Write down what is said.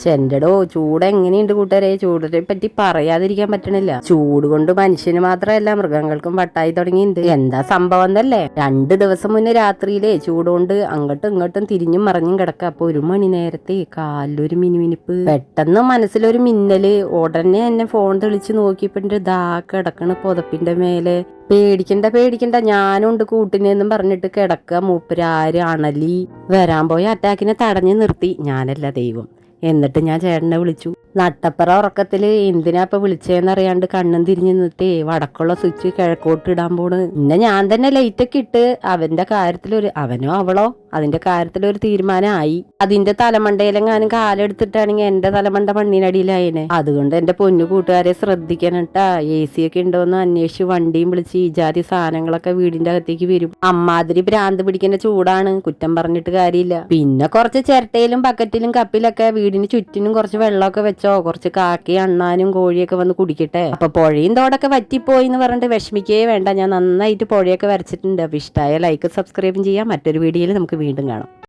ചെണ്ടടോ ചൂട് എങ്ങനെയുണ്ട് കൂട്ടുകാരെ? ചൂടിനെ പറ്റി പറയാതിരിക്കാൻ പറ്റണില്ല. ചൂട് കൊണ്ട് മനുഷ്യന് മാത്രമല്ല മൃഗങ്ങൾക്കും വട്ടായി തുടങ്ങിയിട്ടുണ്ട്. എന്താ സംഭവം എന്നല്ലേ, 2 ദിവസം മുന്നേ രാത്രിയിലെ ചൂട് കൊണ്ട് അങ്ങോട്ടും ഇങ്ങോട്ടും തിരിഞ്ഞും മറിഞ്ഞും കിടക്ക. അപ്പൊ 1 മണി നേരത്തെ കാലിലൊരു മിനുമിനിപ്പ്, പെട്ടെന്ന് മനസ്സിലൊരു മിന്നല്. ഉടനെ എന്നെ ഫോൺ തെളിച്ച് നോക്കിയപ്പോ ദാ കിടക്കണ പുതപ്പിന്റെ മേലെ. പേടിക്കണ്ട ഞാനുണ്ട് കൂട്ടിനെന്നും പറഞ്ഞിട്ട് കിടക്കുക. മൂപ്പരാര് അണലി വരാൻ പോയ അറ്റാക്കിനെ തടഞ്ഞു നിർത്തി, ഞാനല്ല ദൈവം. എന്നിട്ട് ഞാൻ ചേട്ടനെ വിളിച്ചു. നട്ടപ്പറ ഉറക്കത്തില് എന്തിനാ ഇപ്പൊ വിളിച്ചേന്നറിയാണ്ട് കണ്ണും തിരിഞ്ഞു നിന്നിട്ടേ വടക്കുള്ള സ്വിച്ച് കിഴക്കോട്ട് ഇടാൻ പോണ്. പിന്നെ ഞാൻ തന്നെ ലൈറ്റൊക്കെ ഇട്ട് അവനോ അവളോ അതിന്റെ കാര്യത്തിലൊരു തീരുമാനമായി. അതിന്റെ തലമണ്ടയിലെങ്ങാനും കാലെടുത്തിട്ടാണെങ്കിൽ എന്റെ തലമണ്ട മണ്ണിനടിയിലായേനെ. അതുകൊണ്ട് എന്റെ പൊന്നു കൂട്ടുകാരെ ശ്രദ്ധിക്കണം കേട്ടാ. AC ഒക്കെ ഉണ്ടോന്ന് അന്വേഷിച്ച് വണ്ടിയും വിളിച്ച് ഈ ജാതി സാധനങ്ങളൊക്കെ വീടിന്റെ അകത്തേക്ക് വരും. അമ്മാതിരി ഭ്രാന്ത് പിടിക്കുന്ന ചൂടാണ്, കുറ്റം പറഞ്ഞിട്ട് കാര്യമില്ല. പിന്നെ കുറച്ച് ചിരട്ടയിലും ബക്കറ്റിലും കപ്പിലൊക്കെ വീടിന് ചുറ്റിനും കുറച്ച് വെള്ളമൊക്കെ വെച്ചോ. കുറച്ച് കാക്കി അണ്ണാനും കോഴിയൊക്കെ വന്ന് കുടിക്കട്ടെ. അപ്പൊ പുഴയും തോടൊക്കെ വറ്റിപ്പോയി എന്ന് പറഞ്ഞിട്ട് വിഷമിക്കേ വേണ്ട. ഞാൻ നന്നായിട്ട് പുഴയൊക്കെ വരച്ചിട്ടുണ്ട്. അപ്പൊ ഇഷ്ടമായ ലൈക്ക് സബ്സ്ക്രൈബും ചെയ്യാം. മറ്റൊരു വീഡിയോയിൽ നമുക്ക് വീണ്ടും കാണാം.